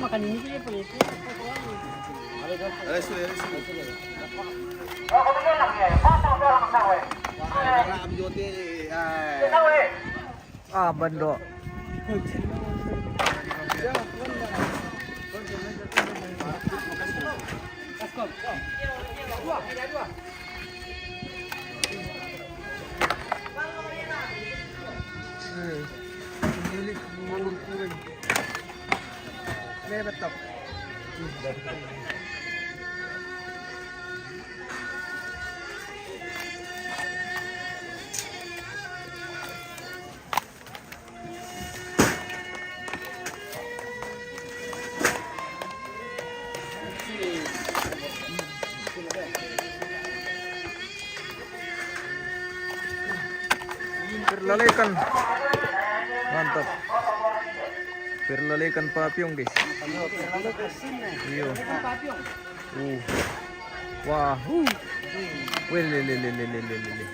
Makan ini sih pelit. Ah, bando. Betul. Perlalekan, mantap. Perlalekan papyong guys. Iyo. Wah. Lele.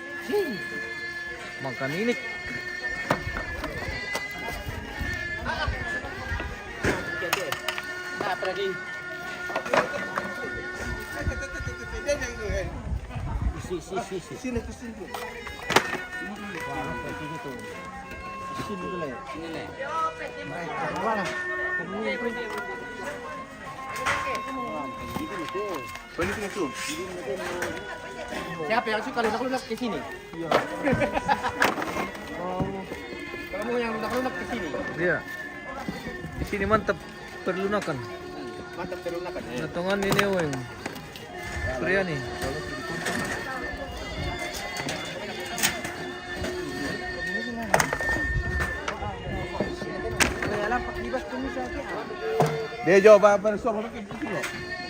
Makan ini. Nah, pergi. Sini. Sini dulu ya. Mana? Siapa yang suka lunak-lunak ke sini? Iya. Kalau mau yang lunak-lunak ke sini. Iya. Di sini mantap perlunakan. Mantap perlunakan. Natungan ini weng. Pria nih. Dia jawab apa soal pakai itu loh.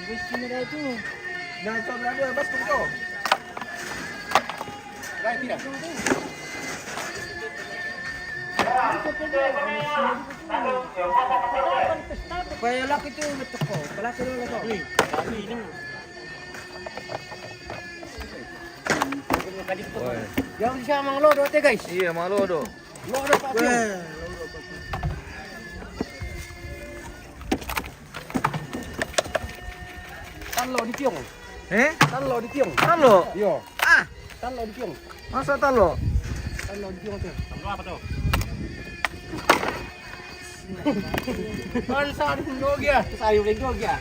Wis sini dah itu. Jangan soal ada bas tu. Baik tidak. Kaya laki itu betul kok. Pelaki dulu kok. Kami ini. Yang siya mang lodo te guys. Iya, mang lodo. Lodo pa. Tanlo di tiong. Tanlo di tiong. Tanlo? Iya. Ah, tanlo di tiong. Masa tanlo? Tanlo di tiong tuh. Tanlo apa tuh? Sari dog ya. Sari dog ya.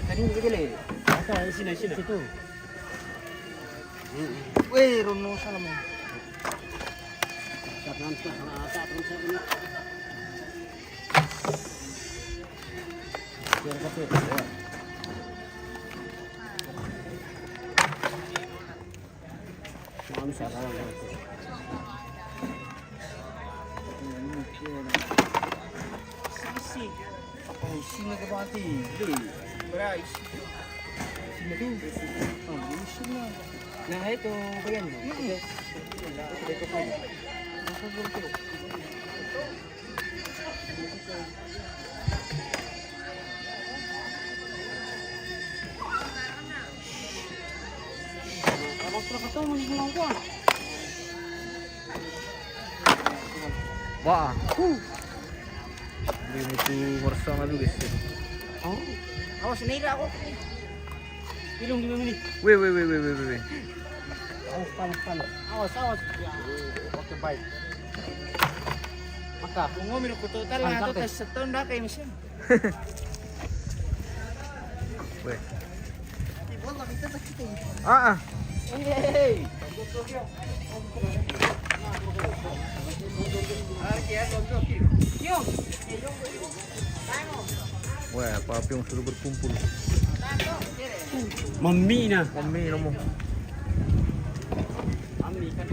Tadi ni gele. Asa sini. Situ. Weh, rono salam. Nanti asa terus ini. Biar kapit. Mau salah. Sisi. Apa sini ke mati? Berais. Sini tu. Oh, sini. Nah, itu bagian. Itu itu pun. Wah, ini tuh bersama dulu guys. Oh, awas sendiri aku. Ilung 5 menit. Wih, wih, wih, wih, wih, wih. Panas. Awas. Ya, oke baik. Maka, kung ngomong ko total na ito, tapos sa taon na kayo misyon. Wih. Ah. Hey! Wah, papyong sudah berkumpul. Mami na. Mami mo. Mami kan.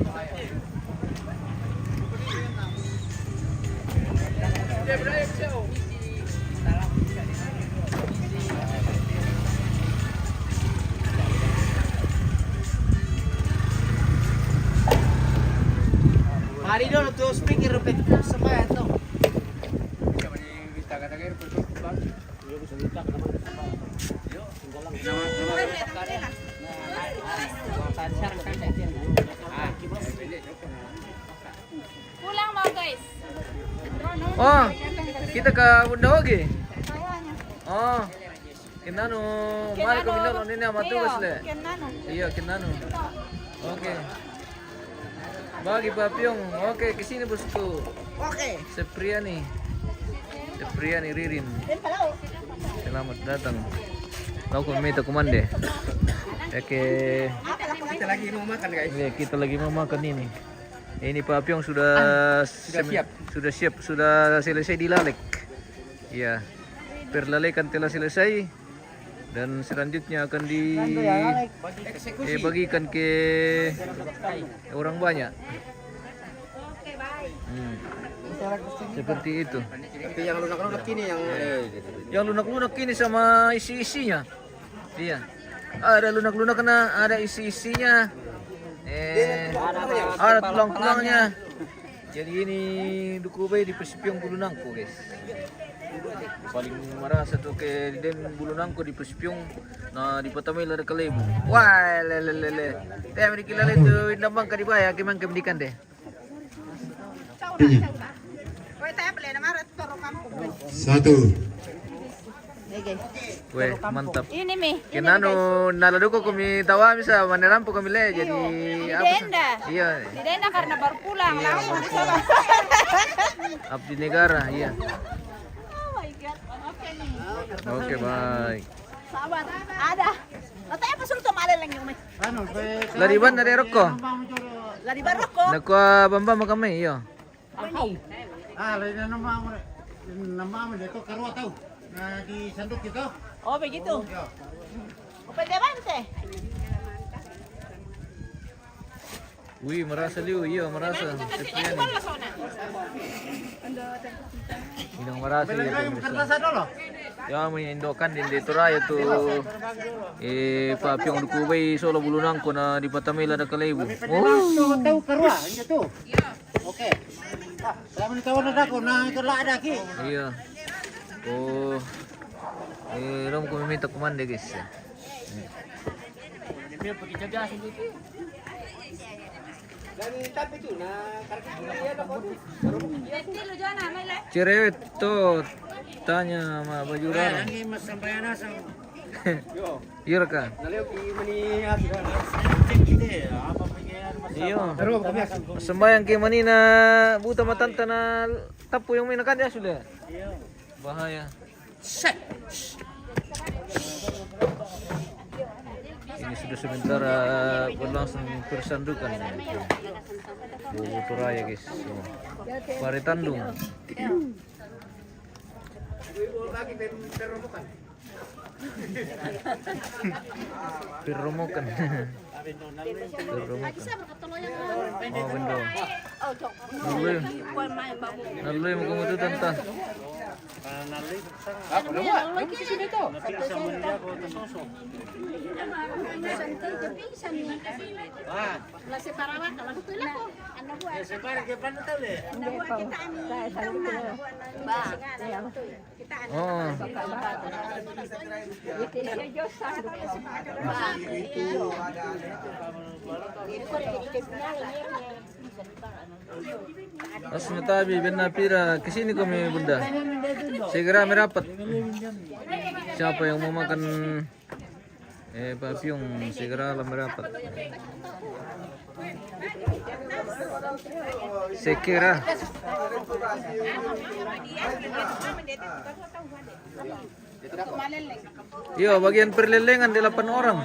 Mari dulu tuh speaker rupet sama itu. Siapa nih kita kata-kata rupet bang? Yo bisa ditak nama. Yo, Pulang mau guys. Oh, kita ke Bunda Oge. Oh, kinano, mari kami nonton ini sama tugas le. Iya, kinano. Oke. Bagi papyong, oke kesini bosku. Oke. Sepriani Ririn. Selamat datang. Kau minta komande. Oke. Kita lagi mau makan guys. Iya, kita lagi mau makan ini. Ini papyong sudah siap. Sudah selesai dilalek. Iya. Perlalekan telah selesai dan selanjutnya akan bagikan ke orang banyak. Seperti itu. Tapi yang lunak-lunak ini Yang lunak-lunak ini sama isi-isinya. Iya. Ada lunak-lunak kena, ada isi-isinya. Ada tulang-tulangnya. Jadi ini duku bayi di Persipyong Bulu Nangko, guys. Paling merasa tuh ke den Bulu Nangko di Persipyong, nah di Patamela ada Kalebu. Wah, lele. Teh mereka lele itu nambang ka di baya, kemang kemendikan deh. Satu. Weh, mantap. Ini mi. Kenano nalado ko kami tawa bisa manerampo kami le jadi Denda. Iya. Di Denda karena baru pulang langsung di sana. Abdi negara, iya. Oh my god. Oke nih. Oke, baik. Sabar. Ada. Atau apa suruh tomale lang yung may. Lariban dari rokok. Lari barok ko. Nakwa bamba mo kami, iya. lain nama itu karwa tahu. Nah di sanduk gitu. Oh begitu. O pwede bante. Wih, merasa liu, iya merasa. Sepian. Inang merasa ya. dulu. Ya mengindokan di Detoraya tuh. Papyong dukubay solo Bulu Nangko na di Patamela na Kalebu. Oh. Tahu karwa itu. Oke. Saya menitawar na dako na ito la ada ki. Iya. Oh. Rom ko minta komande guys. Dia pergi jaga sendiri. Dan tapi itu nah karena dia ada foto. Dilo dyan na may le. Cerewet tuh tanya sama baju rara. Lagi mas sampai nasa. Yo. Iya kan? Naleo ki mani apa pengen mas. Iya. Terus kami Sembayang ke manina buta matanta na tapu yang minakan ya sudah. Iya. Bahaya. Set. Ini sudah sementara berlangsung persandukan. Butuh raya guys. Pare Tandung. Perromokan. Perromokan. Oh bendo. Naloy mo kumutu tanta. Ako nawa. Yung sisi dito. Oh. Mas matabi benar pira kesini kami bunda. Segera merapat. Siapa yang mau makan Pak Pyong segeralah merapat. Sekira. Yo, bagian perlelengan 8 orang.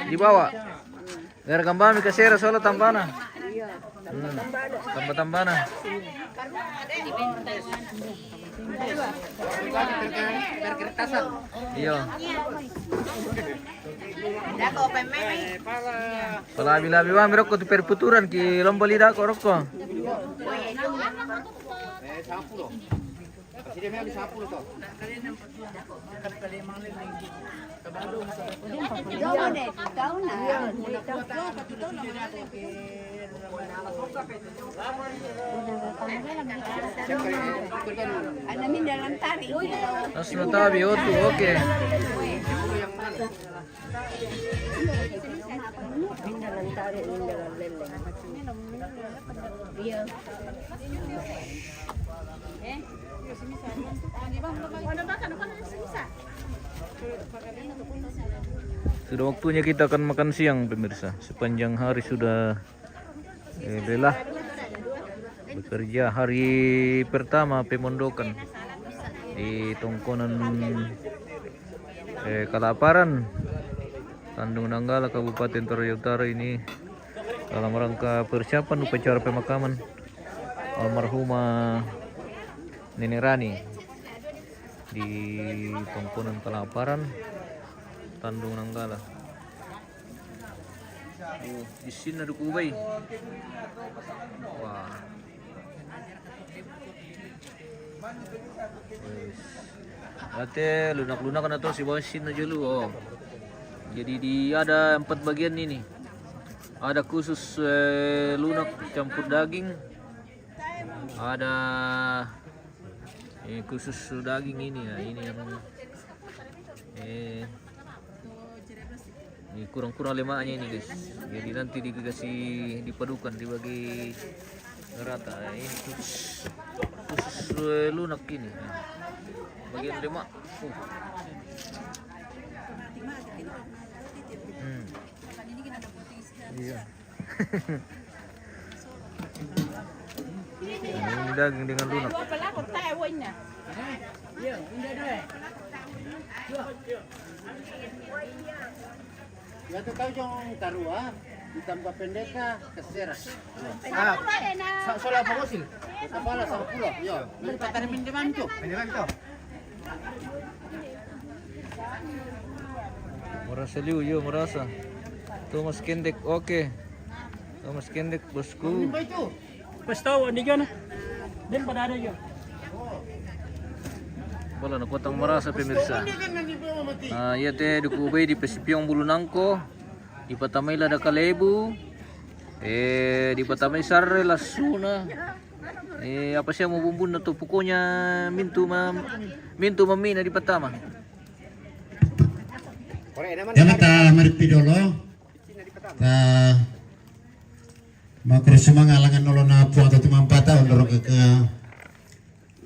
Dibawa. Biar kembali ke sera soalnya tambana. Tambah-tambana. Iya. Palabi-labi wa merokko tu perputuran ki lomba lidah ko rokko. Mas natabi otu oke. Sudah waktunya kita akan makan siang pemirsa. Sepanjang hari sudah lelah bekerja. Hari pertama pemondokan di Tongkonan Kalaparan, Tanjung Nanggala, Kabupaten Toraja Utara ini dalam rangka persiapan upacara pemakaman almarhumah Nenek Rani di Tongkonan Kalaparan, Tanjung Nanggala. Di sini ada kubay. Wah. Ate lunak-lunak na to si Bosin na dulu. Oh. Jadi ada 4 bagian ini. Ada khusus lunak campur daging. Ada khusus daging ini ya. Ini yang ini kurang-kurang lemaknya ini guys. Jadi nanti dikasih dipadukan dibagi rata. Ini khusus lunak ini. Bagian lemak. Iya. Ini daging dengan lunak. Ya tu kau jong tarua ditambah pendeka keseras. Soalnya apa sih? Kepala 10. Yo, nanti patari minjeman tu. Merasa liu, yo merasa. Thomas Kendek, oke. Thomas Kendek bosku. Pas tahu ni kan? Dan pada ada juga. Wala na kotang merasa pemirsa. Ya teh dukubay di Pesipyong Bulunangko, di Patamay Lada Kalebu, di Patamay Sarre Lasuna. Apa siya mo bumbun na to? Pokoknya mintu mamina di Patama. Yan ta maripidolo. Ta makrosumangalangan nolo na po ato tumampata ondoro ke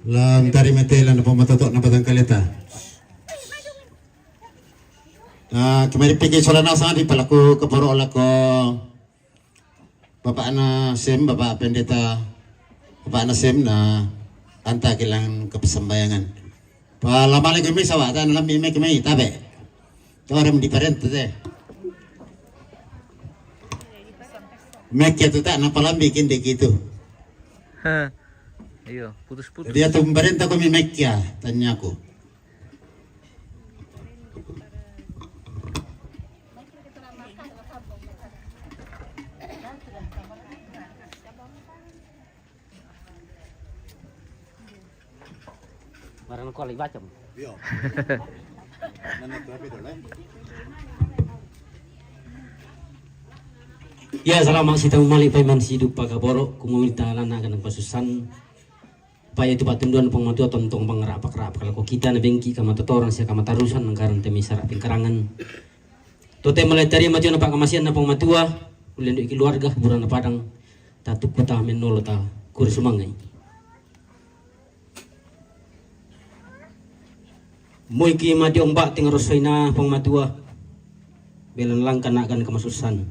lantari metela na pamatotok na batang kalita. Kemari pergi solana sana di palaku keporo ko Bapak na Sem, Bapak Pendeta Bapak na Sem na anta kilang kepesembayangan. Palama lagi kami sawa tan lam ime kami tabe. Orang diferente deh. Mek itu tak napalam bikin dek gitu. Iya, putus-putus. Dia tuh pemerintah kami mek ya, tanya aku. Barang kau lagi bacem. Iya. Ya, selamat sitang malik paiman hidup pagaboro kuminta lana kanang pasusan upaya itu patunduan pengmatua tontong pangerap kalau kita na bengki kamata torang sia kamata rusan nangkaran temi sarap pingkarangan tote meletari maju na pakamasian na pengmatua ulen di keluarga burana padang tatu kota menolo ta kuri sumangai moiki madi ombak ting rosoina pengmatua belan langkan akan kemasusan.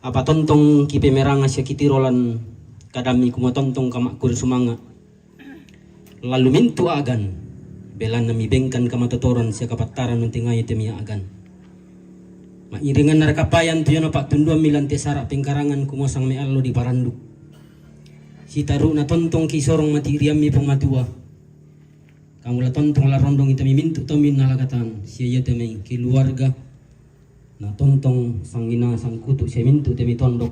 Apa tontong kipe meranga sia kitirolan kadami kuma tontong kamakkur sumanga. Lalu mintu agan belan nami bengkan kamatotoran sia kapataran mentingai temia agan. Mairingan narakapayan tuyo na pak tundua milan tesara pengkarangan kumosang me allo di paranduk. Si taru na tontong kisorong mati riami pematua. Kamu la tontong la rondong itami mintu tomin nalagatan sia ya temi keluarga. Na tontong sangina sang kutu sia mintu temi tondok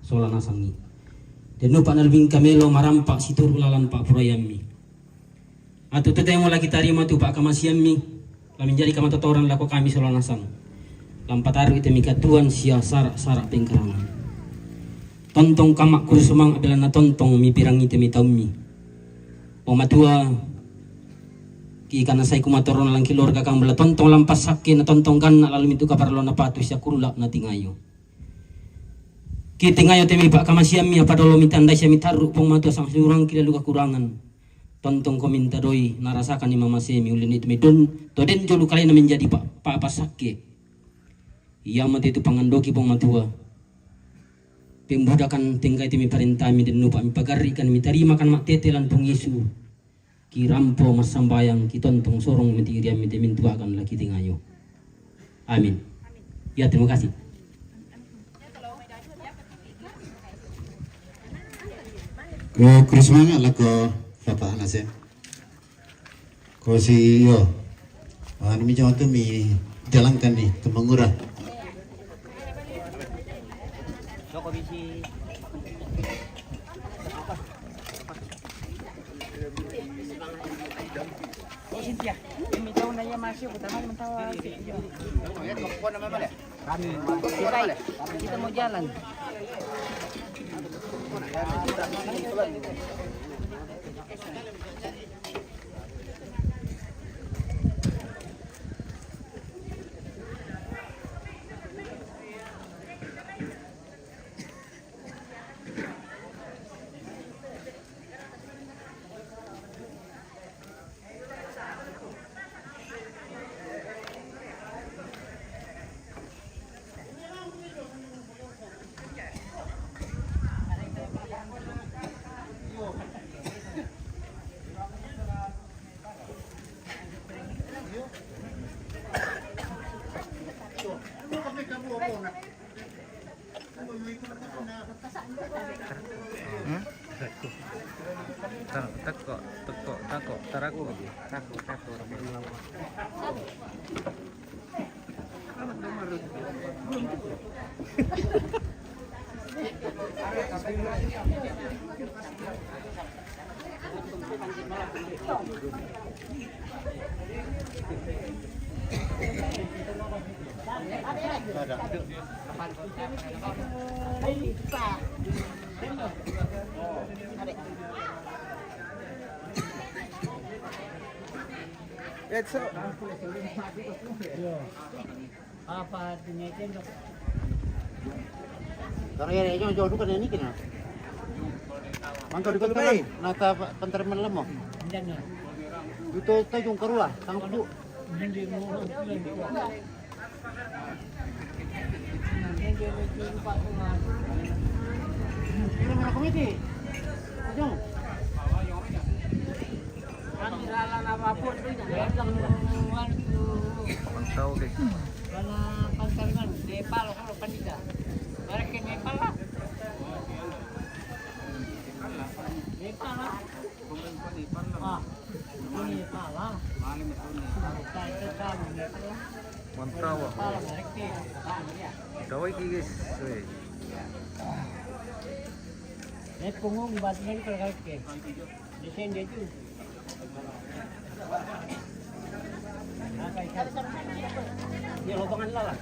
solana sangi. Dan nupa nalbing kamelo marampak situr ulalan pak purayami. Atau teteh mo lagi tarima tu pak kamasiami. La menjadi kamatotoran lako kami solana sang. Lampataru itemi katuan sia sarak pengkarangan. Tontong kamak kursumang apela na tontong mi pirangi temi taumi. O matua ki kana say kumatoron lang kilorga kang bala tontong lampas sakin na tontong kan lalu itu kaparlo na patu siya kurula na tingayo. Ki tingayo temi pak kamasiam mi apadolo mitandai siya mitaru pong matua sang surang kilalu kakurangan. Tontong kominta doi narasakan ni mama semi ulin itu midon to den jolu kali na menjadi pak pasake. Iya mati itu pangandoki pong matua. Pembudakan tingkai temi parentami dan nupa mi pagarikan mi tarima kan mak tetelan pungisu. Kirampo masambayang kitontong sorong mentiriam mintu akan lagi tingayo. Amin. Ya terima kasih. Ko Krismanga lah ko Bapak Nasem. Ko si yo. Mi jawa tu mi jalankan ni Temangura. Cynthia, kami tahu naya masih pertama mentawar. Kita mau jalan. Tako, taraku. Apa dinaikin dok? Kalau ya jauh bukan ini kena. Mangkau di kota nata penteriman lemo. Jangan. Itu tajung kerula, tangkap bu. Ini mana komiti? Tajung. Jalan apapun yang Tahu guys. karena pantariman Nepal kalau pandita. Mereka Nepal lah. Nepal lah. Ah, Nepal lah. Mantap. Dawai guys. Punggung batin kalau ke. Desain dia tu. Ya lobangan lah.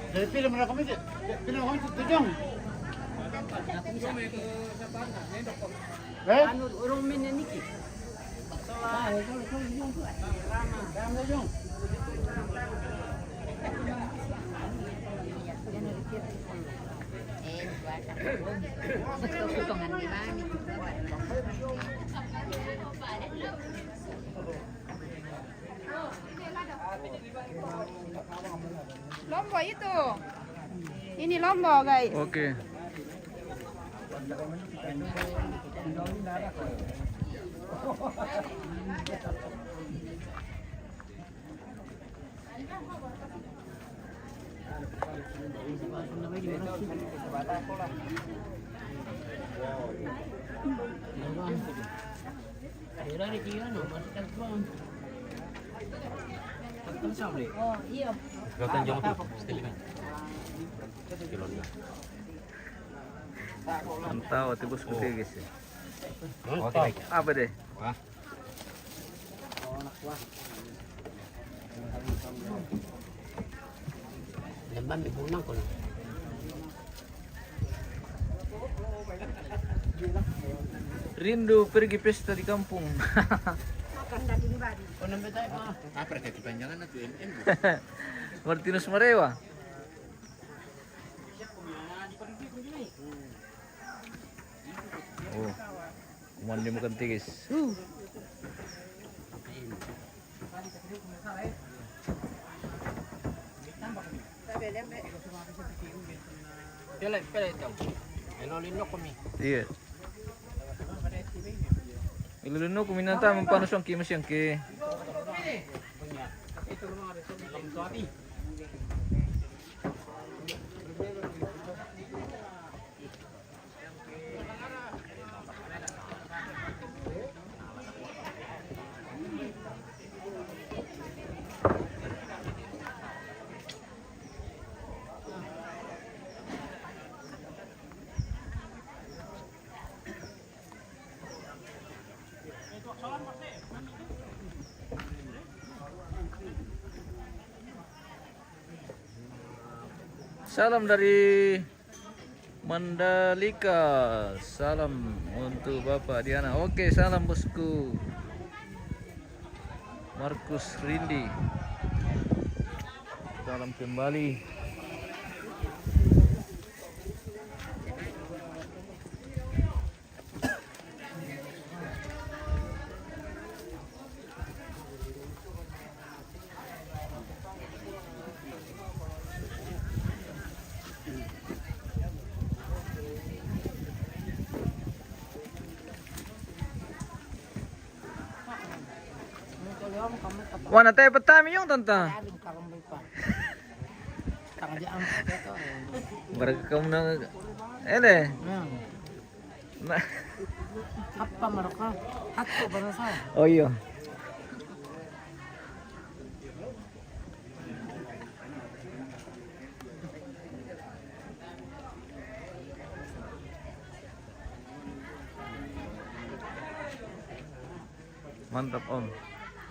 Dari film mana komiti? Film komiti tajung. Anu urung minyak niki. Potongan di mana? Lombo itu. Ini lombo, guys. Oke. Oh, iya. Mantap, tibus putih guys. Apa deh? Lemban di punang ko. Rindu pergi pesta di kampung. Martinus Marewa. Oh, mandi makan tigis. Iya. Ilulunok kuminanta mampanos ang kimas yang ke. Salam dari Mandalika. Salam untuk Bapak Diana. Oke, salam bosku. Markus Rindi. Salam kembali. Wana tayo petami yung tanta. Barang kamu na ele. Na. Apa mereka? Aku berasa. Oh iya. Mantap Om.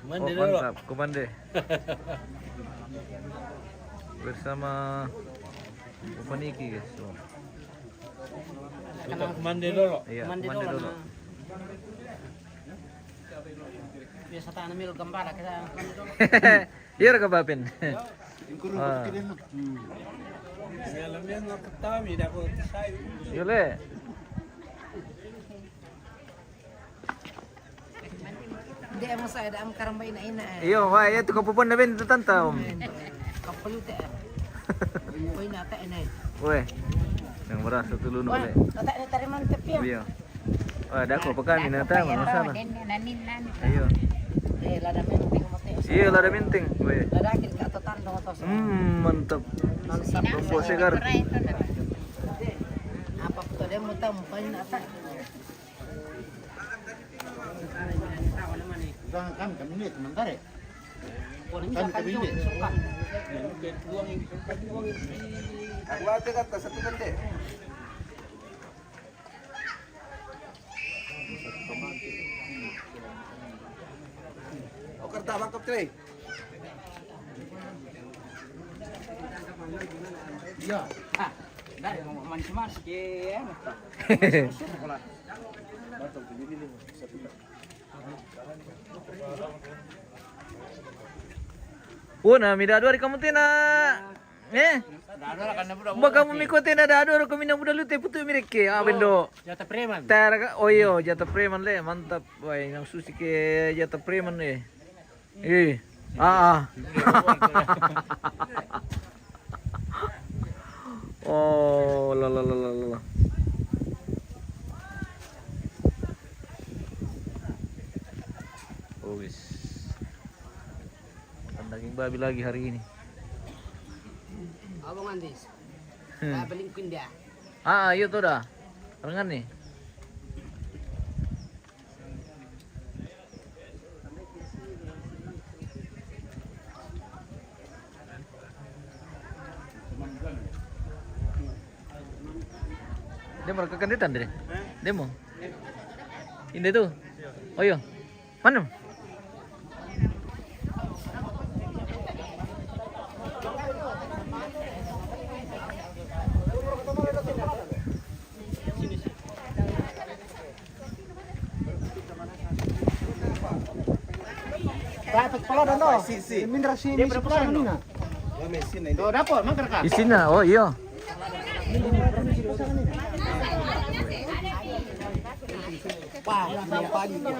Mandi Oh, mantap, Komande. Bersama Upaniki guys. Oh. Mandi dulu. Iya, Komande dulu. Biasa tanah mil gembara kita. Iya ka Bapin. Ah. Alamnya nggak petami dapat saya. Yule. Dia emang saya ada karamba ina. Iyo, wah, itu kapupon na bin itu tanta Om. Kapal itu. Kau ina tak ina. Weh. Yang merasa tuluno le. Tak ina tarik mantep ya. Iya. Wah, dako pa kami na tayo, ano sana? Iyo. Lada menting mati. Iya, lada minting. Weh. Lada kit ka to tando to. Mantap. Bumbu segar. Apa to dia muta mukanya tak. Kan kami ini sementara. Kan kami ini. Aku ada kata satu benda. Oh kerta bangkap tray. Ya. Ah, dari mancing-mancing ke. Una, midado ari kamu tina. Baka kamu mikutin na dado ro kami na budalute putu mireke. Ah bendo. Jatah preman. Tara oh iyo, jata preman le, mantap. Wah, yang susi ke jata preman le. Ah. Oh, la la la la la. Oh, guys. Makan daging babi lagi hari ini. Abang Andis. Balik pindah. Ayo tuh dah. Rengan nih. Dia mau ke kandidan deh. Demo. Ini tuh. Oh iya. Mana? Dapat pala dono. Mindra sini sekolah nina. Do dapat mangkar ka. Di sini. Oh iya.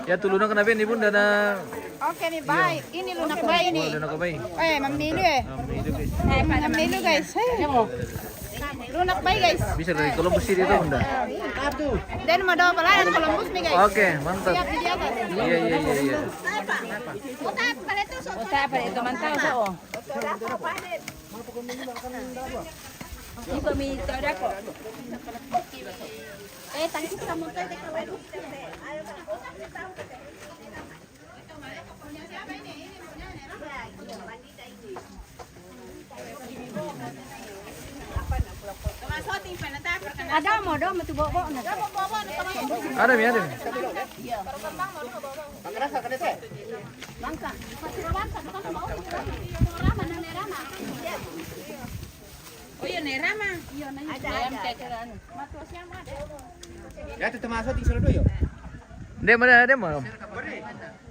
Ya tulungan kenapa nih Bunda na Oke nih, baik. Ini lunak bayi ini. lunak apa ini? Mamilu eh. Guys. Mamilu guys. Lunak bayi guys. Bisa dari Columbus City itu Bunda. Dan mau daw pala dan Columbus nih guys. Oke, mantap. Siap di atas. Iya. Uta pa ito mantap sa o. Di pa mi tada ko. Tangkis sa mo tayo kaway. Ada mo do matubobo na. Ada mi, ada mi. Bangka. Bangka, bukan mau. Rama na Rama. Oh iya Rama. Iya na. Ada. Matu siapa? Ya tu termasuk di Solo yo. Demo.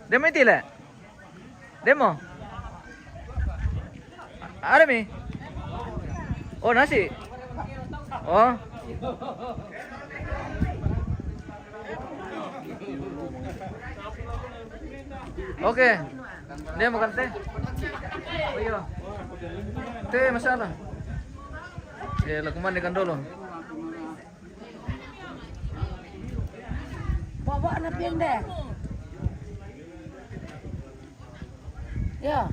Demo itu lah. Demo. Ada mi. Oh nasi. Oh. Oke. Dia makan teh. Oh iya. Teh masalah. Ya, lakukan ikan dulu. Bawa anak pindah. Ya.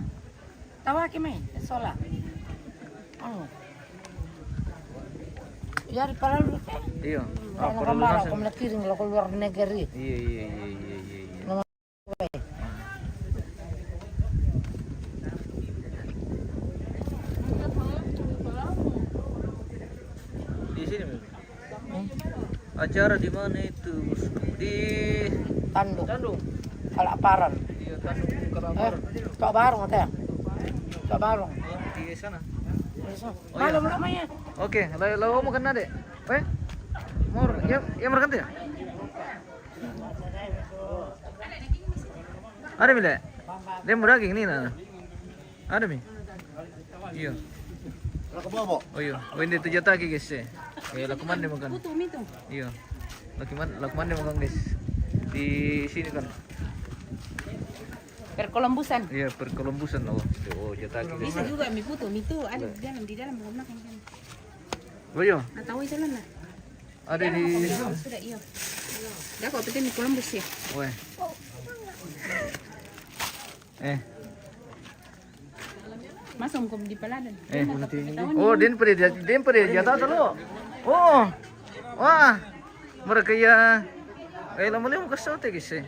Tawa kami, sola. Ya di Palau. Iya. Kalau kemana aku melekiring kalau keluar negeri. Iya. Di sini Mi. Acara di mana itu? Di Tandung. Kalaparan. Iya, Tandung Kalaparan. Tok Barong teh. Tok Barong. Di sana. Oh, Malam iya. namanya. Oke, lalu mau kena dek. Mau ya makan tidak? Ada mi dek? Dia mau daging nih nah. Ada mi? Iya. Oh iya. Oh ini 7 taki guys ya. Kayak lakuman dia makan. Iya. Lakuman dia makan guys. Di sini kan. Perkolombusan. Iya, perkolombusan loh. Oh, jataki guys. Bisa juga mi putu, mi itu ada di dalam belum makan. Oh iya. Atau itu lah. Ada di Sudah iya. Dah kok penting di Columbus ya. Weh. Masuk ke di Paladan. Oh, din pare jata dulu. Oh. Wah. Mereka ya lama mo kasih teh guys.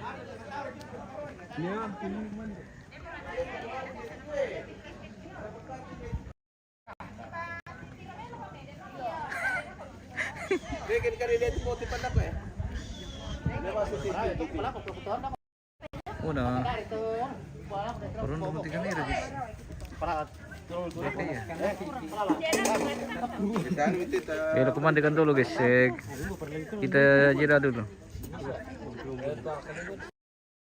Una. Kurun dumunti kami rin. Kaya kumandikan dulu guys. Kita jeda dulu.